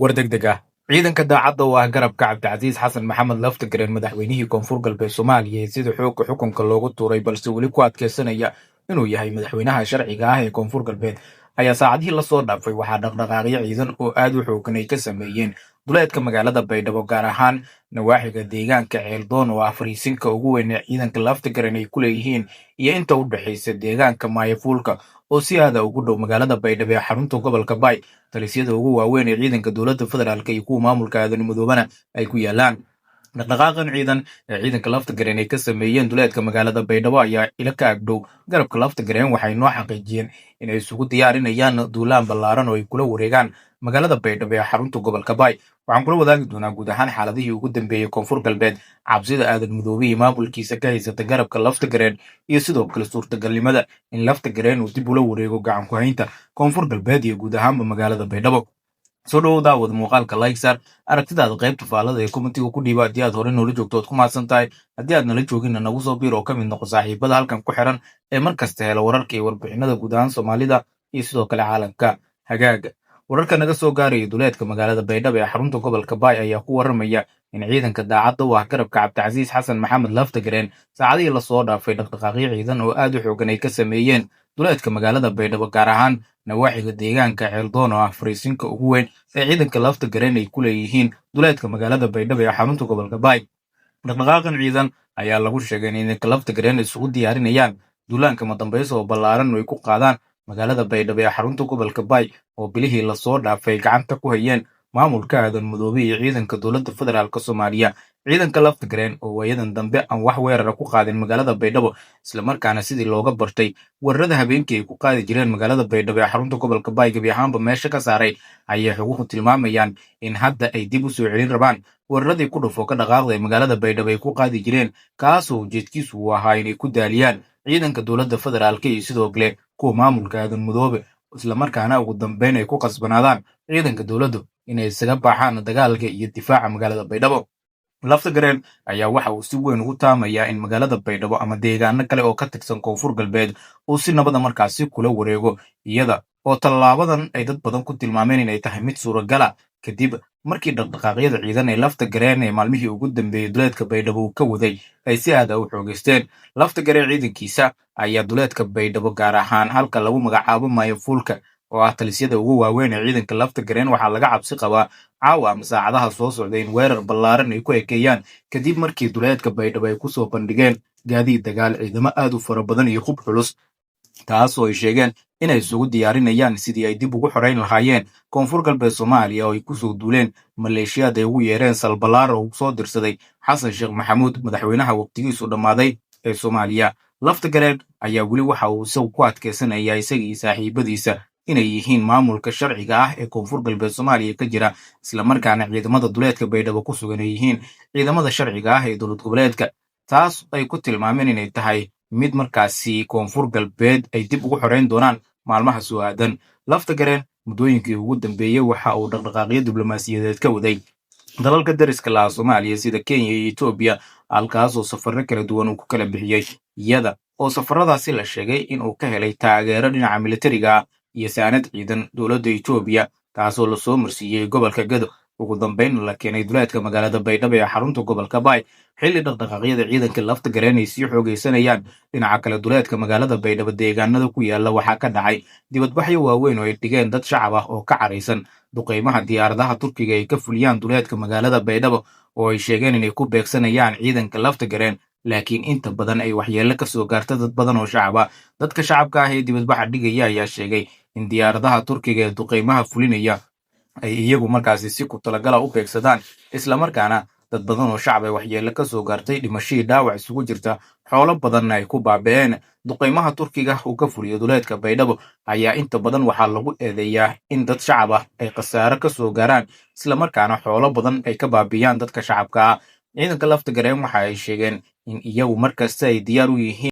war degdeg ah ciidanka daacadda oo ah garabka cabdicasiis xasan maxamed laftagareen madaxweynihii koonfur galbeed soomaaliya ee sida xoogga xukunka loogu tuuray balse weli ku adkeysanaya inuu yahay madaxweynaha sharciga ah ee koonfur galbeed ayaa saacadihii lasoo dhaafay waxaa dhaqdhaqaaqyo ciidan oo aad u xoogan ay ka sameeyeen duleedka magaalada baydhabo gaar ahaan nawaaxiga deegaanka ceeldoon oo ah fariisinka ugu weyn ee ciidanka laftagareen ay ku leeyihiin iyo inta u dhexaysa deegaanka maayafuulka oo si aada ugu dhow magaalada baydhabo ee xarunta gobolka baay talisyada ugu waaweyn ee ciidanka dowladda federaalk iyo kuwa maamulka aadan midoobana ay ku yaalaan dhaqdhaqaaqan ciidan ee ciidanka laftagareen ay ka sameeyeen duleedka magaalada baydhabo ayaa ila ka agdhow garabka laftagareen waxay noo xaqiijiyeen inay isugu diyaarinayaan duulaan ballaaran oo ay kula wareegaan magaalada baydhabo ee xarunta gobolka baay waxaan kula wadaagi doonaa guud ahaan xaaladihii ugu dambeeyey koonfur galbeed cabsida aadan midoobihii maamulkiisa ka haysata garabka laftagareen iyo sidoo kale suurtagalnimada in laftagareen uu dib ula wareego gacan ku haynta koonfur galbeed iyo guud ahaanba magaalada baydhabo soo dhowow daawad muuqaalka lykesar aragtidaada qaybta faallada ee komitiga ku dhiiba haddii aad hore noola joogto ood ku mahadsan tahay haddii aad nala jooginna nagu soo biir oo ka mid noqo saaxiibada halkan ku xiran ee mar kasta hela wararka iyo warbixinada guud ahaan soomaalida iyo sidoo kale caalamka hagaaga wararka naga soo gaaraya duleedka magaalada baydhabo ee xarunta gobolka baay ayaa ku waramaya in ciidanka daacadda u ah garabka cabdicasiis xasan maxamed laftagareen saacadihii lasoo dhaafay dhaqdhaqaaqyo ciidan oo aad u xoogan ay ka sameeyeen duleedka magaalada baydhabo gaar ahaan nawaaxiga deegaanka ceeldoon oo ah fariisinka ugu weyn ee ciidanka laftagareen ay ku leeyihiin duleedka magaalada baydhabo ee xarunta gobolka baay dhaqdhaqaaqan ciidan ayaa lagu sheegay in ciidanka laftagareen isugu diyaarinayaan duulaanka madambaysa oo ballaaran oo ay ku qaadaan magaalada baydhabo ee xarunta gobolka baay oo bilihii lasoo dhaafay gacanta ku hayeen maamulka aadan midoobe iyo ciidanka dowladda federaalk soomaaliya ciidanka laftagareen oo waayadan dambe aan wax weerara ku qaadin magaalada baydhabo islamarkaana sidii looga bartay weerarada habeenkii ay ku qaadi jireen magaalada baydhabo ee xarunta gobolka baay gebi ahaanba meesha ka saaray ayay xuguhu tilmaamayaan in hadda ay dib u soo celin rabaan weeraradii ku dhufo ka dhaqaaqda ee magaalada baydhabo ay ku qaadi jireen kaasoo ujeedkiisu uu ahaa inay ku daaliyaan ciidanka dowladda federaalk iyo sidoo kale kuwa maamulka aadan midoobe islamarkaana ugu dambeyn ay ku qasbanaadaan ciidanka dowladdu inay isaga baxaan dagaalka iyo difaaca magaalada baydhabo laftagareen ayaa waxa uu si weyn ugu taamayaa in magaalada baydhabo ama deegaano kale oo ka tirsan koonfur galbeed uu si nabada markaasi kula wareego iyada oo tallaabadan ay dad badan ku tilmaameen inay tahay mid suuragala kadib markii dhaqdhaqaaqyada ciidan ee laftagareen ee maalmihii ugu dambeeyey duleedka baydhabo uu ka waday ay si aada u xoogeysteen laftagareen ciidankiisa ayaa duleedka baydhabo gaar ahaan halka lagu magacaabo maayafuulka oo ah talisyada ugu waaweyn ee ciidanka laftagareen waxaa laga cabsi qabaa caawa ama saacadaha soo socda in weerar ballaaran ay ku ekeeyaan kadib markii duleedka baydhabo ay kusoo bandhigeen gaadiid dagaal ciidamo aad u fara badan iyo hub culus taasoo ay sheegeen inay isugu diyaarinayaan sidii ay dib ugu xorayn lahaayeen koonfur galbeed soomaaliya oo ay kusoo duuleen maleeshiyaad ay ugu yeereen salbalaar oo soo dirsaday xasan sheekh maxamuud madaxweynaha waqtigiisu dhammaaday ee soomaaliya laftagareen ayaa weli waxa uu isagu ku adkeysanayaa isagii saaxiibadiisa inay yihiin maamulka sharciga ah ee koonfur galbeed soomaaliya ka jira islamarkaana ciidamada duleedka baydhabo ku sugan ay yihiin ciidamada sharciga ah ee dowlad goboleedka taas ay ku tilmaameen inay tahay mid markaasi koonfur galbeed ay dib ugu xoreyn doonaan maalmaha soo aadan laftagareen muddooyinkii ugu dambeeyey waxa uu dhaqdhaqaaqyo diblomaasiyadeed ka waday dalalka dariska lahaa soomaaliya sida kenya iyo etoobiya halkaasoo safarro kala duwan uu ku kala bixiyey iyada oo safaradaasi la sheegay inuu ka helay taageero dhinaca militariga ah iyo saanad ciidan dowladda etoobiya taasoo lasoo marsiiyey gobolka gado ugu dambeynna la keenay duleedka magaalada baydhabo ee xarunta gobolka baay xilli dhaqdhaqaaqyada ciidanka laftagareen ay sii xoogaysanayaan dhinaca kale duleedka magaalada baydhabo deegaanada ku yaala waxaa ka dhacay dibadbaxyo waaweyn oo ay dhigeen dad shacab ah oo ka caraysan duqaymaha diyaaradaha turkiga ay ka fuliyaan duleedka magaalada baydhabo oo ay sheegeen inay ku beegsanayaan ciidanka laftagareen laakiin inta badan ay waxyeello ka soo gaarta dad badan oo shacab ah dadka shacabka ah ee dibadbaxa dhigaya ayaa sheegay in diyaaradaha turkiga ee duqaymaha fulinaya ay iyagu markaasi si ku talagala u beegsadaan islamarkaana dad badan oo shacab ay waxyeello ka soo gaartay dhimashadii dhaawac isugu jirta xoolo badanna ay ku baabi'een duqaymaha turkiga uu ka fuliyo duleedka baydhabo ayaa inta badan waxaa lagu eedeeyaa in dad shacab ah ay khasaaro ka soo gaaraan islamarkaana xoolo badan ay ka baabi'iyaan dadka shacabka ah ciidanka laftagareen waxa ay sheegeen in iyagu markasta ay diyaar u yihiin